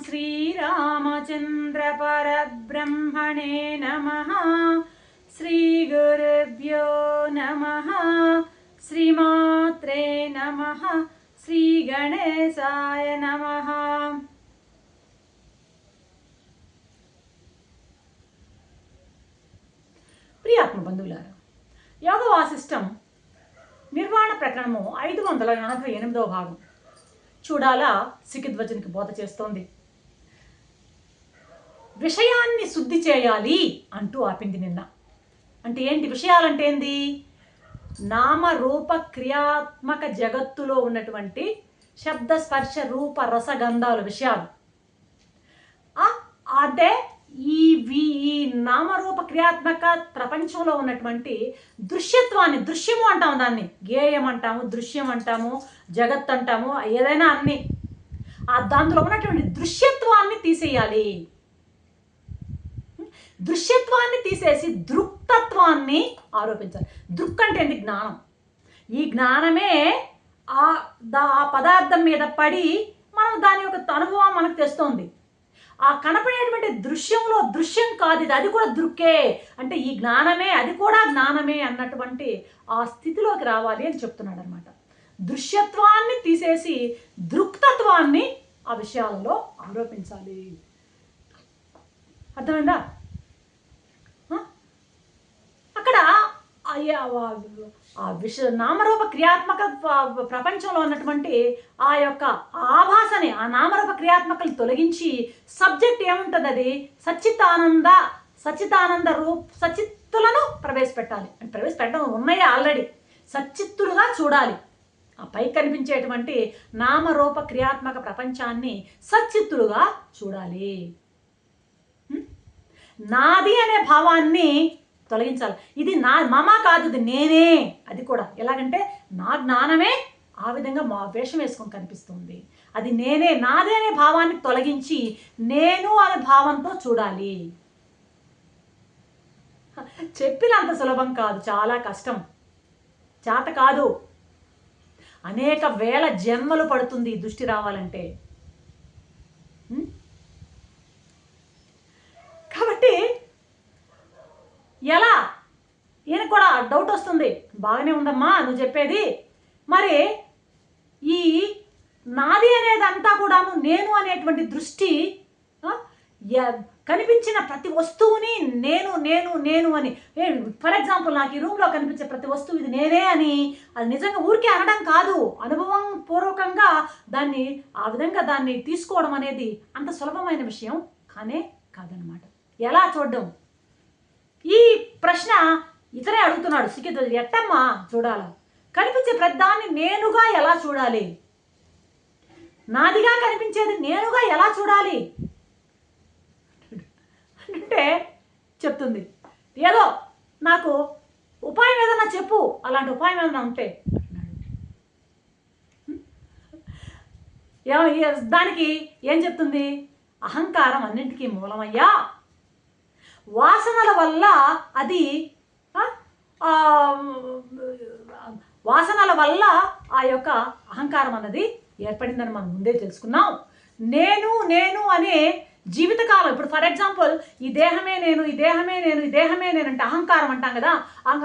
श्रीरामचंद्र परब्रह्मणे नमः। श्रीगुरुभ्यो नमः। श्रीमात्रे नमः। श्रीगणेशाय नमः। ప్రియాత్మ బంధువులారా, యోగ వాసిష్టం నిర్వాణ ప్రకరణము 588వ భాగం చూడాలా సికిధ్వజన్కి బోధ చేస్తోంది. విషయాన్ని శుద్ధి చేయాలి అంటూ ఆపింది నిన్న. అంటే ఏంటి విషయాలంటే ఏంది? నామరూప క్రియాత్మక జగత్తులో ఉన్నటువంటి శబ్ద స్పర్శ రూప రసగంధాల విషయాలు. అంటే ఈ నామరూప క్రియాత్మక ప్రపంచంలో ఉన్నటువంటి దృశ్యత్వాన్ని, దృశ్యము అంటాము, దాన్ని గేయం అంటాము, దృశ్యం అంటాము, జగత్ అంటాము, ఏదైనా అన్ని దాంట్లో ఉన్నటువంటి దృశ్యత్వాన్ని తీసేయాలి. దృశ్యత్వాన్ని తీసేసి దృక్తత్వాన్ని ఆరోపించాలి. దృక్ అంటే ఏంటి? జ్ఞానం. ఈ జ్ఞానమే ఆ పదార్థం మీద పడి మనం దాని యొక్క అనుభవం మనకు తెస్తోంది. ఆ కనపడేటువంటి దృశ్యంలో దృశ్యం కాదు ఇది, అది కూడా దృక్కే. అంటే ఈ జ్ఞానమే, అది కూడా జ్ఞానమే అన్నటువంటి ఆ స్థితిలోకి రావాలి అని చెప్తున్నాడు అనమాట. దృశ్యత్వాన్ని తీసేసి దృక్తత్వాన్ని ఆ విషయాలలో ఆరోపించాలి. అర్థమైందా? అక్కడ నామరూప క్రియాత్మక ప్రపంచంలో ఉన్నటువంటి ఆ యొక్క ఆభాసని, ఆ నామరూప క్రియాత్మకలు తొలగించి సబ్జెక్ట్ ఏముంటుంది? అది సచ్చిదానంద సచిత్తులను ప్రవేశపెట్టాలి. ప్రవేశపెట్టడం ఉన్నాయే ఆల్రెడీ, సచ్చిత్తులుగా చూడాలి. ఆ పై కనిపించేటువంటి నామరూప క్రియాత్మక ప్రపంచాన్ని సచ్చిత్తులుగా చూడాలి. నాది అనే భావాన్ని తొలగించాలి. ఇది నా మమ కాదు, ఇది నేనే. అది కూడా ఎలాగంటే నా జ్ఞానమే ఆ విధంగా మా వేషం వేసుకొని కనిపిస్తుంది. అది నేనే, నాదే అనే భావాన్ని తొలగించి నేను అనే భావంతో చూడాలి. చెప్పినంత సులభం కాదు, చాలా కష్టం, చేత కాదు. అనేక వేల జన్మలు పడుతుంది ఈ దృష్టి రావాలంటే. కాబట్టి ఎలా? ఈయన కూడా డౌట్ వస్తుంది. బాగానే ఉందమ్మా నువ్వు చెప్పేది, మరి ఈ నాది అనేదంతా కూడాను నేను అనేటువంటి దృష్టి, కనిపించిన ప్రతి వస్తువుని నేను నేను నేను అని, ఫర్ ఎగ్జాంపుల్ నాకు ఈ రూమ్లో కనిపించే ప్రతి వస్తువు ఇది నేనే అని, అది నిజంగా ఊరికే అనడం కాదు, అనుభవం పూర్వకంగా దాన్ని ఆ విధంగా దాన్ని తీసుకోవడం అనేది అంత సులభమైన విషయం కానే కాదనమాట. ఎలా చూడడం? ఈ ప్రశ్న ఇతరే అడుగుతున్నాడు సికిధ్వజుడు. ఎట్టమ్మా చూడాలా? కనిపించే ప్రతిదాన్ని నేనుగా ఎలా చూడాలి? నాదిగా కనిపించేది నేనుగా ఎలా చూడాలి అంటే చెప్తుంది. ఏదో నాకు ఉపాయం ఏదన్నా చెప్పు, అలాంటి ఉపాయం ఏదన్నా ఉంటే. దానికి ఏం చెప్తుంది? అహంకారం అన్నింటికీ మూలమయ్యా, వాసనల వల్ల అది వాసనల వల్ల ఆ యొక్క అహంకారం అన్నది ఏర్పడిందని మనం ముందే తెలుసుకున్నాం. నేను నేను అనే జీవితకాలం, ఇప్పుడు ఫర్ ఎగ్జాంపుల్ ఈ దేహమే నేను, ఈ దేహమే నేను, ఈ దేహమే నేను అంటే అహంకారం అంటాం కదా.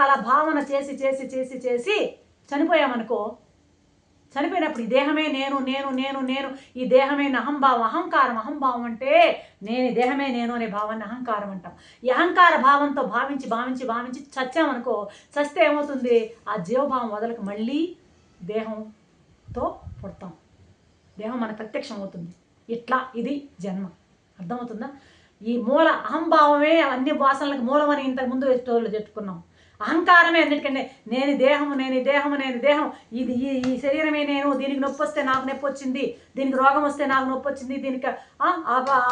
అలా భావన చేసి చేసి చేసి చేసి చనిపోయామనుకో, చనిపోయినప్పుడు ఈ దేహమే నేను నేను నేను నేను, ఈ దేహమే అహంభావం, అహంకారం. అహంభావం అంటే నేను, ఈ దేహమే నేను అనే భావాన్ని అహంకారం అంటాం. ఈ అహంకార భావంతో భావించి భావించి భావించి చచ్చామనుకో, చస్తే ఏమవుతుంది? ఆ జీవభావం వదలకు మళ్ళీ దేహంతో పుడతాం, దేహం మనకు ప్రత్యక్షం అవుతుంది. ఇట్లా ఇది జన్మ. అర్థమవుతుందా? ఈ మూల అహంభావమే అన్ని వాసనలకు మూలమని ఇంతకుముందు స్టోరీలో చెప్పుకున్నాం. అహంకారమే అన్నిటికంటే నేను దేహము, నేను దేహము, నేను దేహం, ఇది ఈ శరీరమే నేను, దీనికి నొప్పి వస్తే నాకు నొప్పి వచ్చింది, దీనికి రోగం వస్తే నాకు నొప్పి వచ్చింది, దీనికి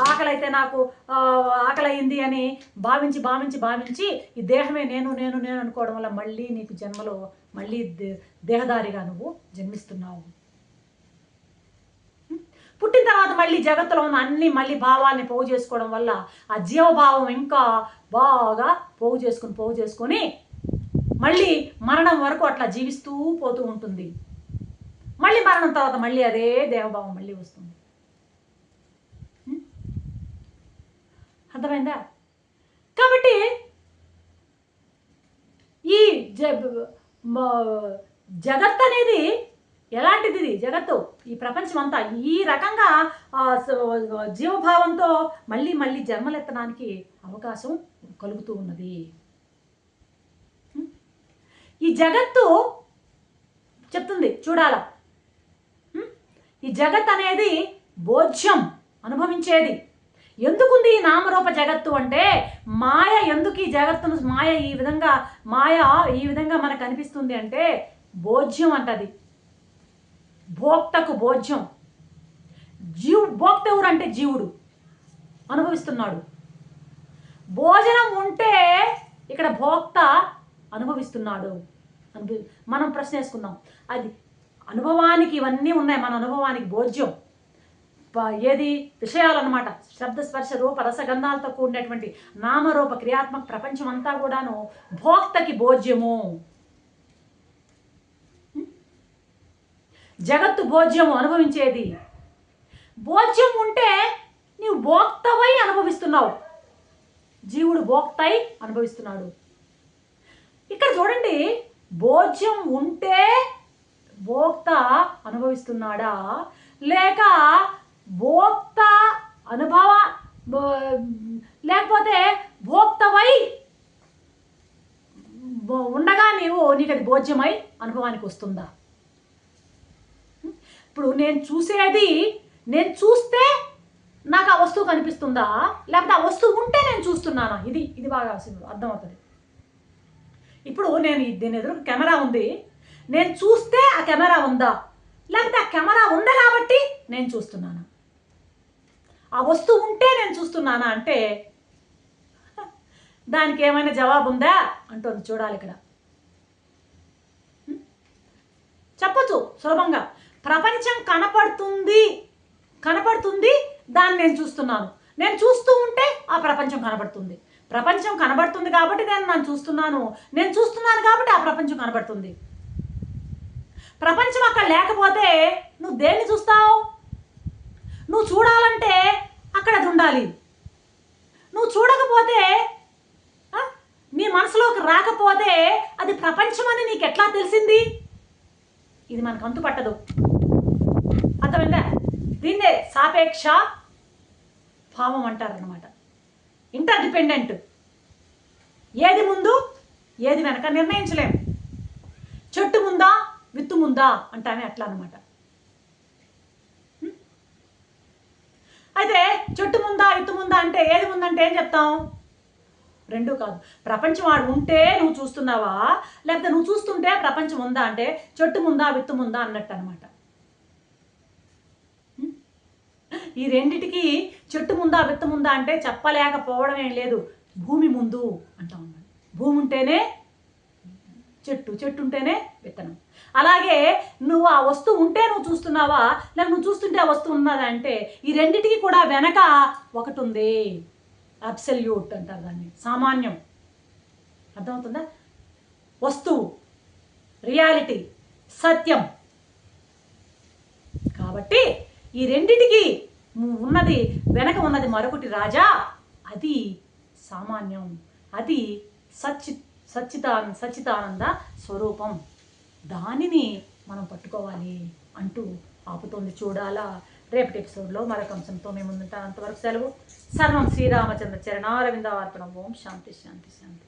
ఆకలి అయితే నాకు ఆకలి అయింది అని భావించి భావించి భావించి ఈ దేహమే నేను నేను నేను అనుకోవడం వల్ల మళ్ళీ నీకు జన్మలో మళ్ళీ దేహదారిగా నువ్వు జన్మిస్తున్నావు. పుట్టిన తర్వాత మళ్ళీ జగత్తులో ఉన్న అన్ని మళ్ళీ భావాల్ని పోగు చేసుకోవడం వల్ల ఆ జీవభావం ఇంకా బాగా పోగు చేసుకొని మళ్ళీ మరణం వరకు అట్లా జీవిస్తూ పోతూ ఉంటుంది. మళ్ళీ మరణం తర్వాత మళ్ళీ అదే దేవభావం మళ్ళీ వస్తుంది. అర్థమైందా? కాబట్టి ఈ జగత్ అనేది ఎలాంటిది? ఇది జగత్తు, ఈ ప్రపంచం అంతా ఈ రకంగా జీవభావంతో మళ్ళీ మళ్ళీ జన్మలెత్తడానికి అవకాశం కలుగుతూ ఉన్నది. ఈ జగత్తు చెప్తుంది చూడాల, ఈ జగత్ అనేది బోధ్యం అనుభవించేది. ఎందుకుంది ఈ నామరూప జగత్తు అంటే, మాయ ఎందుకు ఈ జగత్తును మాయ ఈ విధంగా మనకు అనిపిస్తుంది అంటే బోధ్యం అంటది. భోక్తకు బోధ్యం. భోక్త ఎవరు అంటే జీవుడు అనుభవిస్తున్నాడు. భోజనం ఉంటే ఇక్కడ భోక్త అనుభవిస్తున్నాడు. మనం ప్రశ్న వేసుకుందాం, అది అనుభవానికి ఇవన్నీ ఉన్నాయి, మన అనుభవానికి భోజ్యం ఏది? విషయాలన్నమాట. శబ్ద స్పర్శ రూప రసగంధాలతో కూడినటువంటి నామరూప క్రియాత్మక ప్రపంచం అంతా కూడాను భోక్తకి భోజ్యము. జగత్తు భోజ్యము అనుభవించేది. భోజ్యం ఉంటే నీవు భోక్తవై అనుభవిస్తున్నావు, జీవుడు భోక్తై అనుభవిస్తున్నాడు. ఇక్కడ చూడండి, భోజ్యం ఉంటే భోక్త అనుభవిస్తున్నాడా, లేక భోక్త లేకపోతే భోక్తవై ఉండగా నీకు అది భోజ్యమై అనుభవానికి వస్తుందా? ఇప్పుడు నేను చూస్తే నాకు ఆ వస్తువు కనిపిస్తుందా, లేకపోతే ఆ వస్తువు ఉంటే నేను చూస్తున్నానా? ఇది బాగా అర్థమవుతుంది. ఇప్పుడు దీని ఎదురు కెమెరా ఉంది, నేను చూస్తే ఆ కెమెరా ఉందా, లేకపోతే ఆ కెమెరా ఉంది కాబట్టి నేను చూస్తున్నానా? ఆ వస్తువు ఉంటే నేను చూస్తున్నానా అంటే దానికి ఏమైనా జవాబు ఉందా అంటుంది. చూడాలి, ఇక్కడ చెప్పచ్చు సులభంగా. ప్రపంచం కనపడుతుంది, దాన్ని నేను చూస్తున్నాను. నేను చూస్తూ ఉంటే ఆ ప్రపంచం కనబడుతుంది. ప్రపంచం కనబడుతుంది కాబట్టి నేను చూస్తున్నాను. నేను చూస్తున్నాను కాబట్టి ఆ ప్రపంచం కనబడుతుంది. ప్రపంచం అక్కడ లేకపోతే నువ్వు దేన్ని చూస్తావు? నువ్వు చూడాలంటే అక్కడ అది ఉండాలి. నువ్వు చూడకపోతే, నీ మనసులోకి రాకపోతే అది ప్రపంచం అని నీకు ఎట్లా తెలిసింది? ఇది మనకు అంతు పట్టదు. అర్థమైందా? దీన్నే సాపేక్ష భావం అంటారనమాట. ఇంటర్డిపెండెంట్. ఏది ముందు ఏది వెనక నిర్ణయించలేము. చెట్టు ముందా విత్తు ముందా అంటామే, అట్లా అనమాట. అయితే చెట్టు ముందా విత్తు ముందా అంటే ఏది ముందంటే ఏం చెప్తాం? రెండూ కాదు. ప్రపంచం వాడు ఉంటే నువ్వు చూస్తున్నావా, లేకపోతే నువ్వు చూస్తుంటే ప్రపంచం ఉందా అంటే చెట్టు ముందా విత్తు ముందా అన్నట్టు అనమాట. ఈ రెండిటికి చెట్టు ముందా విత్తు ముందా అంటే చెప్పలేకపోవడం ఏం లేదు. భూమి ముందు అంటాం అన్నమాట. భూమి ఉంటేనే చెట్టు ఉంటేనే విత్తనం. అలాగే నువ్వు ఆ వస్తువు ఉంటే నువ్వు చూస్తున్నావా, లేక నువ్వు చూస్తుంటే ఆ వస్తువు ఉన్నదా అంటే ఈ రెండిటికి కూడా వెనక ఒకటి ఉంది. అబ్సల్యూట్ అంటారు దాన్ని, సామాన్యం. అర్థమవుతుందా? వస్తువు, రియాలిటీ, సత్యం. కాబట్టి ఈ రెండిటికి ఉన్నది వెనక ఉన్నది మరొకటి రాజా, అది సామాన్యం, అది సచ్చిదానంద స్వరూపం. దానిని మనం పట్టుకోవాలి అంటూ ఆపుతోంది చూడాలా. రేపటి ఎపిసోడ్లో మరొక అంశంతో మేము ముందుంటాం. అంతవరకు సెలవు. సర్వం శ్రీరామచంద్ర చరణారవిందార్పణం. ఓం శాంతి శాంతి శాంతి.